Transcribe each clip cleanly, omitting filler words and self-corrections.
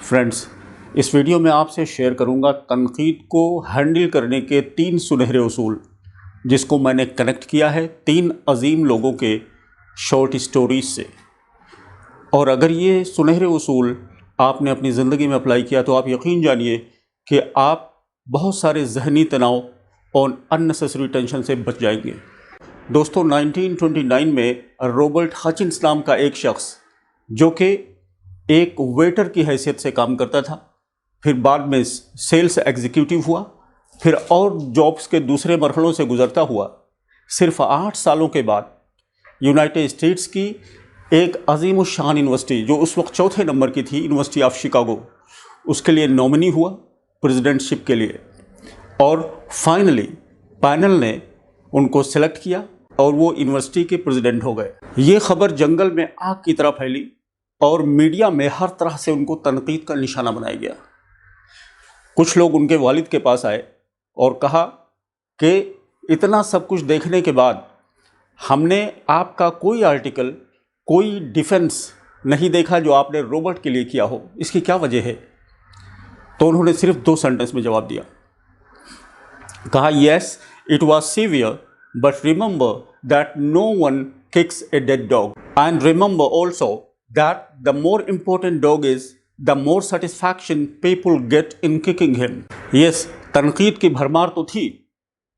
Friends, इस video में आपसे शेयर करूंगा तनकीद को हैंडल करने के 3 सुनहरे उसूल, जिसको मैंने कनेक्ट किया है 3 अजीम लोगों के शॉर्ट स्टोरीज से। और अगर ये सुनहरे उसूल आपने अपनी ज़िंदगी में अप्लाई किया तो आप यकीन जानिए कि आप बहुत सारे जहनी तनाव और अननेसेसरी टेंशन से बच जाएंगे। दोस्तों, 1929 में रॉबर्ट हचिंस नाम का एक शख्स, जो कि एक वेटर की हैसियत से काम करता था, फिर बाद में सेल्स एग्जीक्यूटिव हुआ, फिर और जॉब्स के दूसरे मरहलों से गुजरता हुआ सिर्फ 8 सालों के बाद यूनाइटेड स्टेट्स की एक अजीम शान यूनिवर्सिटी, जो उस वक्त चौथे नंबर की थी, यूनिवर्सिटी ऑफ शिकागो, उसके लिए नॉमिनी हुआ प्रेसिडेंटशिप के लिए। और फाइनली पैनल ने उनको सेलेक्ट किया और वो यूनिवर्सिटी के प्रेसिडेंट हो गए। ये खबर जंगल में आग की तरह फैली और मीडिया में हर तरह से उनको तनकीद का निशाना बनाया गया। कुछ लोग उनके वालिद के पास आए और कहा कि इतना सब कुछ देखने के बाद हमने आपका कोई आर्टिकल, कोई डिफेंस नहीं देखा जो आपने रॉबर्ट के लिए किया हो, इसकी क्या वजह है? तो उन्होंने सिर्फ 2 सेंटेंस में जवाब दिया। कहा, yes, it was severe, but remember that no one kicks a dead dog, and remember also that the more important dog is, the more satisfaction people get in kicking him. Yes, तनकीद की भरमार तो थी,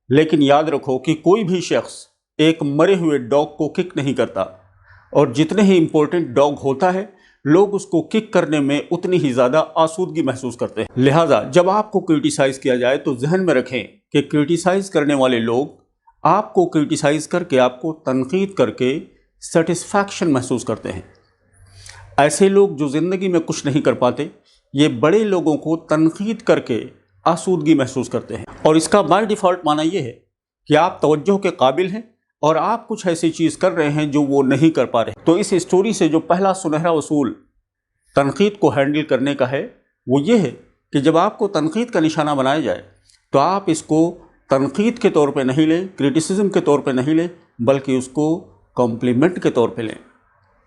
लेकिन याद रखो कि कोई भी शख्स एक मरे हुए डॉग को किक नहीं करता, और जितने ही इंपॉर्टेंट डॉग होता है लोग उसको किक करने में उतनी ही ज़्यादा आसूदगी महसूस करते हैं। लिहाजा जब आपको क्रिटिसाइज़ किया जाए तो जहन में रखें कि क्रिटिसाइज़ करने वाले लोग आपको क्रिटिसाइज़ करके, आपको तनकीद करके सेटिस्फैक्शन महसूस करते हैं। ऐसे लोग जो ज़िंदगी में कुछ नहीं कर पाते, ये बड़े लोगों को तनकीद करके आसूदगी महसूस करते हैं। और इसका बाय डिफ़ॉल्ट माना ये है कि आप तवज्जो के काबिल हैं और आप कुछ ऐसी चीज़ कर रहे हैं जो वो नहीं कर पा रहे। तो इस स्टोरी से जो पहला सुनहरा उसूल तनकीद को हैंडल करने का है, वो ये है कि जब आपको तनकीद का निशाना बनाया जाए तो आप इसको तनकीद के तौर पर नहीं लें, क्रिटिसिज्म के तौर पर नहीं लें, बल्कि उसको कॉम्प्लीमेंट के तौर पर लें।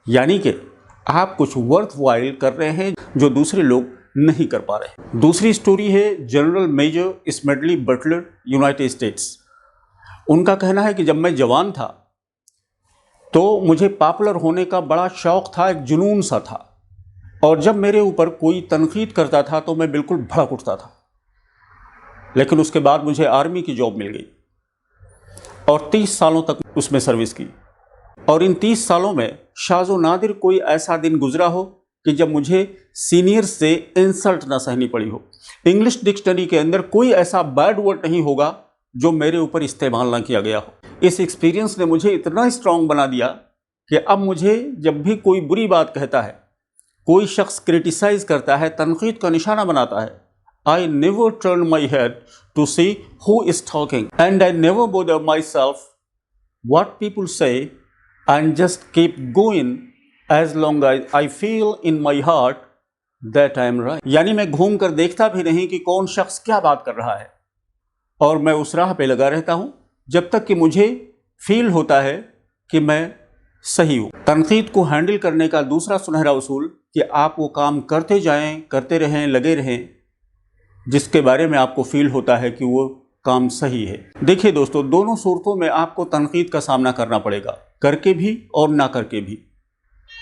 यानी कि आप कुछ वर्थ वाइल कर रहे हैं जो दूसरे लोग नहीं कर पा रहे। दूसरी स्टोरी है General Major Smedley Butler, United States. उनका कहना है कि जब मैं जवान था तो मुझे पॉपुलर होने का बड़ा शौक था, एक जुनून सा था, और जब मेरे ऊपर कोई तनकीद करता था तो मैं बिल्कुल भड़क उठता था। लेकिन उसके बाद मुझे आर्मी की जॉब मिल गई और 30 सालों तक उसमें सर्विस की, और इन 30 सालों में शाज़ो नादिर कोई ऐसा दिन गुजरा हो कि जब मुझे सीनियर से इंसल्ट ना सहनी पड़ी हो। इंग्लिश डिक्शनरी के अंदर कोई ऐसा बैड वर्ड नहीं होगा जो मेरे ऊपर इस्तेमाल ना किया गया हो। इस एक्सपीरियंस ने मुझे इतना स्ट्रांग बना दिया कि अब मुझे जब भी कोई बुरी बात कहता है, कोई शख्स क्रिटिसाइज करता है, तनकीद का निशाना बनाता है, I never turn my head to see who is talking, and I never bother myself what people say, and just keep going as long as I feel in my heart that I am right. यानी मैं घूम कर देखता भी नहीं कि कौन शख्स क्या बात कर रहा है, और मैं उस राह पे लगा रहता हूँ जब तक कि मुझे फील होता है कि मैं सही हूँ। तनकीद को हैंडल करने का दूसरा सुनहरा उसूल कि आप वो काम करते जाएं, करते रहें, लगे रहें जिसके बारे में आपको फील होता है कि वो काम सही है। देखिए दोस्तों, दोनों सूरतों में आपको तनकीद का सामना करना पड़ेगा, करके भी और ना करके भी।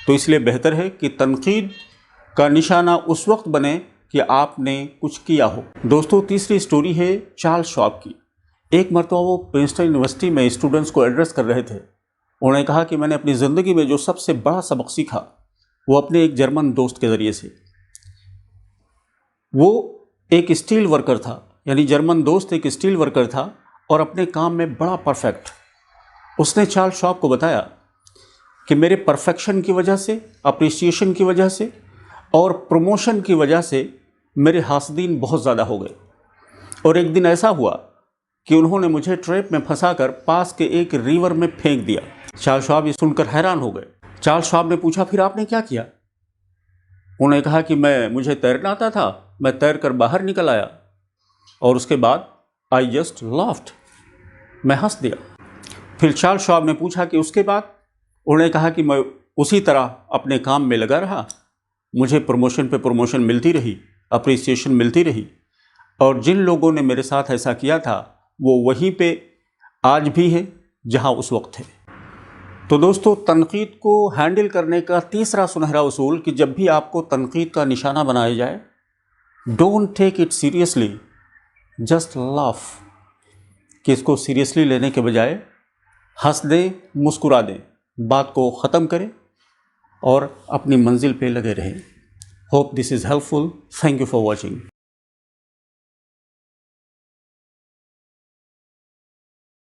तो इसलिए बेहतर है कि तनकीद का निशाना उस वक्त बने कि आपने कुछ किया हो। दोस्तों, तीसरी स्टोरी है चार्ल्स शॉब की। एक मरतबा वो प्रिंसटन यूनिवर्सिटी में स्टूडेंट्स को एड्रेस कर रहे थे। उन्होंने कहा कि मैंने अपनी ज़िंदगी में जो सबसे बड़ा सबक सीखा वो अपने एक जर्मन दोस्त के ज़रिए से। वो एक स्टील वर्कर था, यानी जर्मन दोस्त एक स्टील वर्कर था और अपने काम में बड़ा परफेक्ट। उसने चार्ल्स शॉब को बताया कि मेरे परफेक्शन की वजह से, अप्रिसिएशन की वजह से और प्रमोशन की वजह से मेरे हासदीन बहुत ज़्यादा हो गए। और एक दिन ऐसा हुआ कि उन्होंने मुझे ट्रैप में फंसाकर पास के एक रिवर में फेंक दिया। चार्ल्स शॉब ये सुनकर हैरान हो गए। चार्ल्स शॉब ने पूछा, फिर आपने क्या किया? उन्होंने कहा कि मुझे तैरना आता था, मैं तैर कर बाहर निकल आया, और उसके बाद आई जस्ट लाफ्ड, मैं हंस दिया। फिर चार्ल्स शॉब ने पूछा कि उसके बाद? उन्होंने कहा कि मैं उसी तरह अपने काम में लगा रहा मुझे प्रमोशन पे प्रमोशन मिलती रही, अप्रिसिएशन मिलती रही, और जिन लोगों ने मेरे साथ ऐसा किया था वो वहीं पे आज भी है जहां उस वक्त थे। तो दोस्तों, तनकीद को हैंडल करने का तीसरा सुनहरा उसूल कि जब भी आपको तनकीद का निशाना बनाया जाए, don't take it seriously, just laugh. कि इसको सीरियसली लेने के बजाय हंस दें, मुस्कुरा दें, बात को ख़त्म करें और अपनी मंजिल पे लगे रहें। Hope this is helpful. Thank you for watching.